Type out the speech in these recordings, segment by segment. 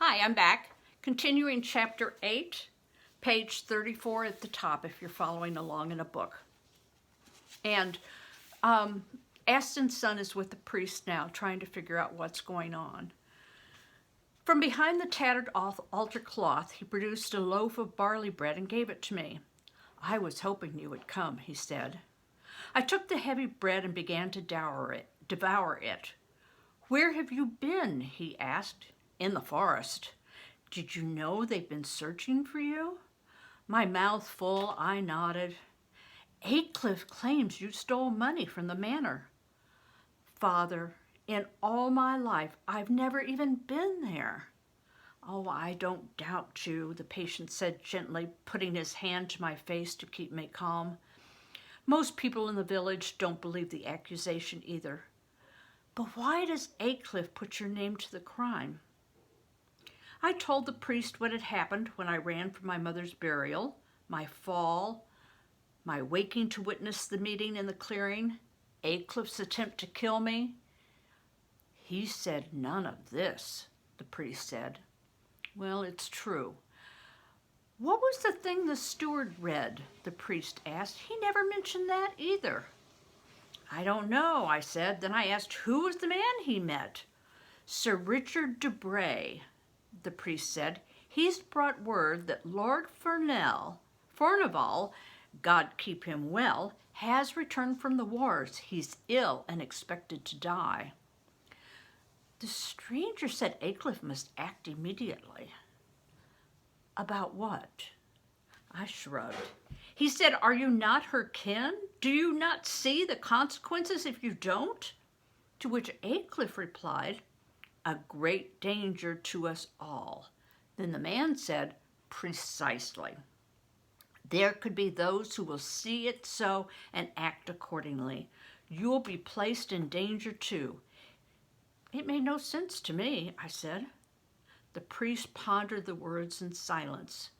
Hi, I'm back. Continuing chapter 8, page 34 at the top if you're following along in a book. And Aston's son is with the priest now, trying to figure out what's going on. From behind the tattered altar cloth, he produced a loaf of barley bread and gave it to me. "I was hoping you would come," he said. I took the heavy bread and began to devour it. "Where have you been?" he asked. "In the forest." "Did you know they've been searching for you?" My mouth full, I nodded. "Aycliffe claims you stole money from the manor." "Father, in all my life, I've never even been there." "Oh, I don't doubt you," the patient said gently, putting his hand to my face to keep me calm. "Most people in the village don't believe the accusation either. But why does Aycliffe put your name to the crime?" I told the priest what had happened when I ran from my mother's burial, my fall, my waking to witness the meeting in the clearing, Aycliffe's attempt to kill me. "He said none of this," the priest said. "Well, it's true." "What was the thing the steward read?" the priest asked. "He never mentioned that either." "I don't know," I said. Then I asked who was the man he met. "Sir Richard de Bray," the priest said. "He's brought word that Lord Furnival, God keep him well, has returned from the wars. He's ill and expected to die." The stranger said Aycliffe must act immediately. "About what?" I shrugged. "He said, 'Are you not her kin? Do you not see the consequences if you don't?' To which Aycliffe replied, 'A great danger to us all.' Then the man said, 'Precisely. There could be those who will see it so and act accordingly. You'll be placed in danger too.'" "It made no sense to me," I said. The priest pondered the words in silence.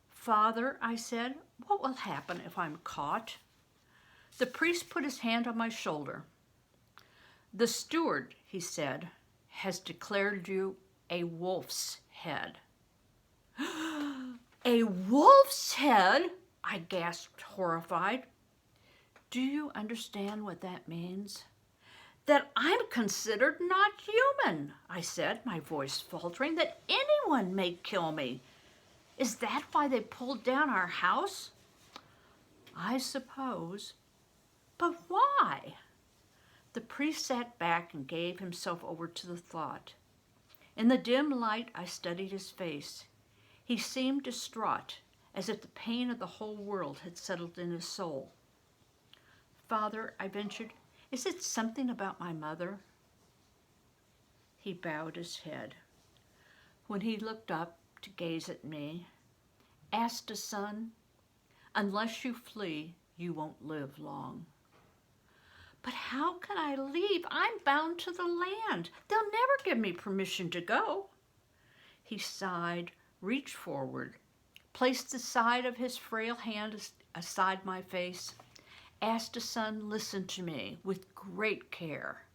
"Father," I said, "what will happen if I'm caught?" The priest put his hand on my shoulder. "The steward," he said, "has declared you a wolf's head." "A wolf's head?" I gasped, horrified. "Do you understand what that means?" "That I'm considered not human," I said, my voice faltering, "that anyone may kill me. Is that why they pulled down our house?" "I suppose. But why?" The priest sat back and gave himself over to the thought. In the dim light, I studied his face. He seemed distraught, as if the pain of the whole world had settled in his soul. "Father," I ventured, "is it something about my mother?" He bowed his head. When he looked up to gaze at me, "Asked son, unless you flee, you won't live long." "But how can I leave? I'm bound to the land. They'll never give me permission to go." He sighed, reached forward, placed the side of his frail hand aside my face. "Asked son, listen to me with great care.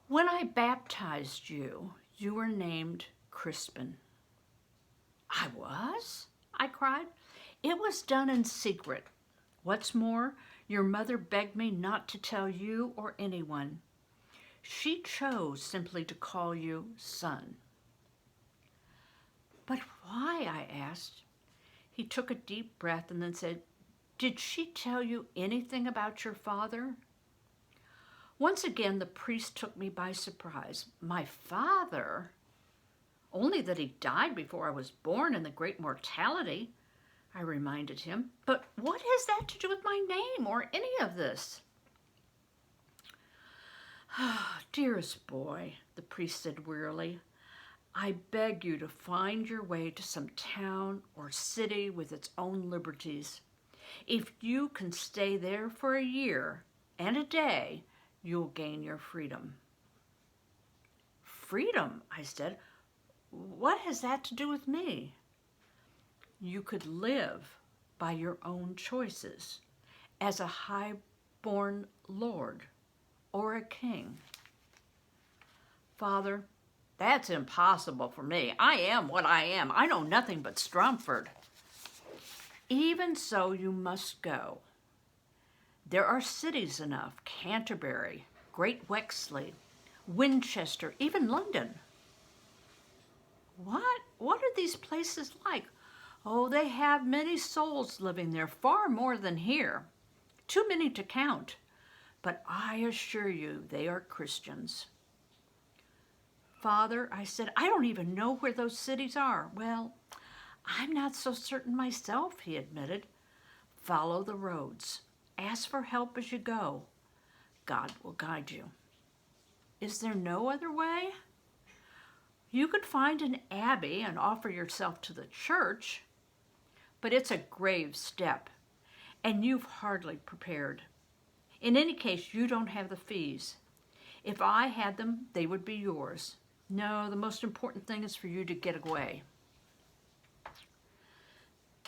When I baptized you, you were named Crispin." "I was?" I cried. "It was done in secret. What's more, your mother begged me not to tell you or anyone. She chose simply to call you son." "But why?" I asked. He took a deep breath and then said, "Did she tell you anything about your father?" Once again, the priest took me by surprise. "My father? Only that he died before I was born in the great mortality," I reminded him. "But what has that to do with my name or any of this?" "Dearest boy," the priest said wearily, "I beg you to find your way to some town or city with its own liberties. If you can stay there for a year and a day, you'll gain your freedom." "Freedom?" I said. "What has that to do with me?" "You could live by your own choices as a high-born lord or a king." "Father, That's impossible for me. I am what I am. I know nothing but Stromford. Even so, you must go. There are cities enough, Canterbury, Great Wexley, Winchester, even London. What? What are these places like? Oh, they have many souls living there, far more than here. Too many to count. But I assure you, they are Christians. Father, I said, I don't even know where those cities are. Well, I'm not so certain myself, he admitted. Follow the roads. Ask for help as you go. God will guide you. Is there no other way? You could find an abbey and offer yourself to the church, but it's a grave step, and you've hardly prepared. In any case, you don't have the fees. If I had them, they would be yours. No, the most important thing is for you to get away.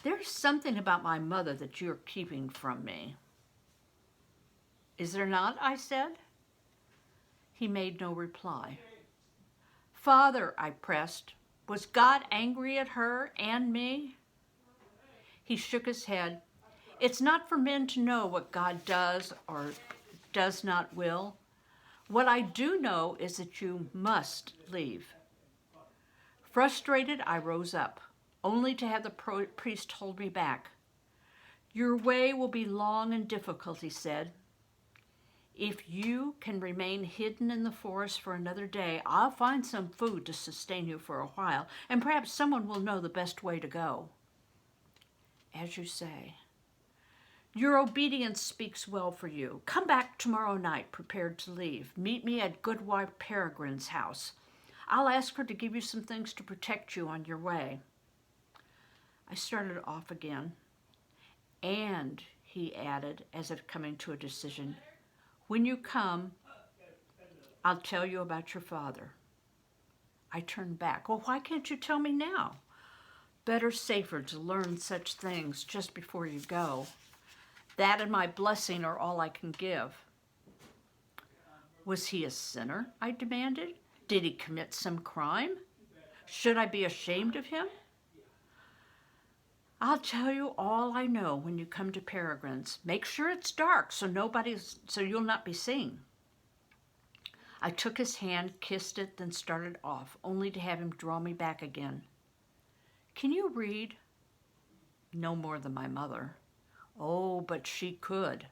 There's something about my mother that you're keeping from me. Is there not? I said. He made no reply. Father, I pressed, was God angry at her and me? He shook his head. It's not for men to know what God does or does not will. What I do know is that you must leave. Frustrated, I rose up, only to have the priest hold me back. Your way will be long and difficult, he said. If you can remain hidden in the forest for another day, I'll find some food to sustain you for a while, and perhaps someone will know the best way to go. As you say. Your obedience speaks well for you. Come back tomorrow night, prepared to leave. Meet me at Goodwife Peregrine's house. I'll ask her to give you some things to protect you on your way. I started off again. And, he added, as if coming to a decision, when you come, I'll tell you about your father. I turned back. Well, why can't you tell me now? Better safer to learn such things just before you go. That and my blessing are all I can give. Was he a sinner? I demanded. Did he commit some crime? Should I be ashamed of him? I'll tell you all I know when you come to Peregrine's. Make sure it's dark so you'll not be seen. I took his hand, kissed it, then started off, only to have him draw me back again. Can you read? No more than my mother. Oh, but she could.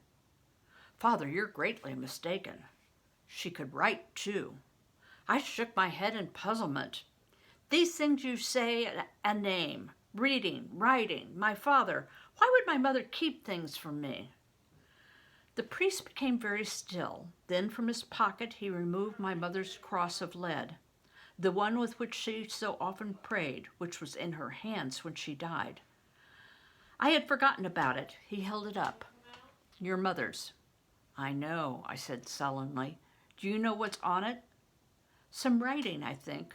Father, you're greatly mistaken. She could write, too. I shook my head in puzzlement. These things you say, a name, reading, writing, my father, why would my mother keep things from me? The priest became very still. Then from his pocket he removed my mother's cross of lead, the one with which she so often prayed, which was in her hands when she died. I had forgotten about it. He held it up. Your mother's. I know, I said sullenly. Do you know what's on it? Some writing, I think.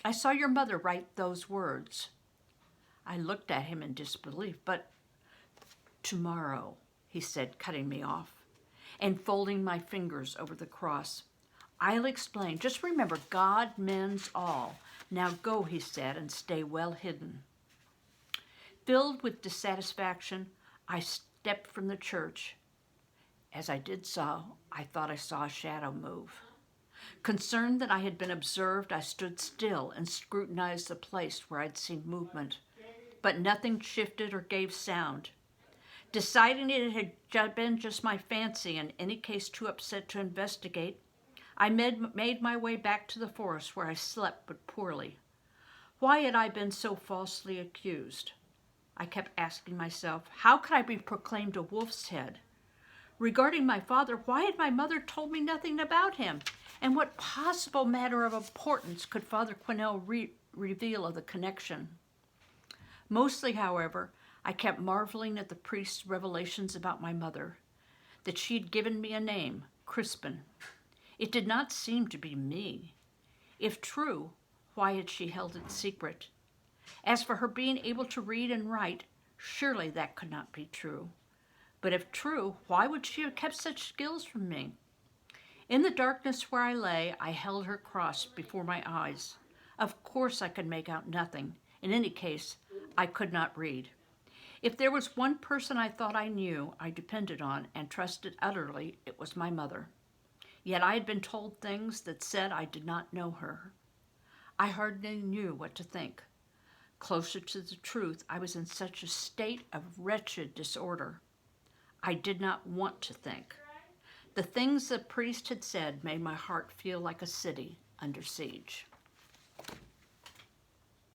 I saw your mother write those words. I looked at him in disbelief, but tomorrow, he said, cutting me off, and folding my fingers over the cross. I'll explain. Just remember, God mends all. Now go, he said, and stay well hidden. Filled with dissatisfaction, I stepped from the church. As I did so, I thought I saw a shadow move. Concerned that I had been observed, I stood still and scrutinized the place where I'd seen movement. But nothing shifted or gave sound. Deciding it had been just my fancy, in any case too upset to investigate, I made my way back to the forest where I slept but poorly. Why had I been so falsely accused? I kept asking myself, how could I be proclaimed a wolf's head? Regarding my father, why had my mother told me nothing about him? And what possible matter of importance could Father Quinnell reveal of the connection? Mostly, however, I kept marveling at the priest's revelations about my mother, that she had given me a name, Crispin. It did not seem to be me. If true, why had she held it secret? As for her being able to read and write, surely that could not be true. But if true, why would she have kept such skills from me? In the darkness where I lay, I held her cross before my eyes. Of course I could make out nothing. In any case, I could not read. If there was one person I thought I knew, I depended on, and trusted utterly, it was my mother. Yet I had been told things that said I did not know her. I hardly knew what to think. Closer to the truth, I was in such a state of wretched disorder. I did not want to think. The things the priest had said made my heart feel like a city under siege.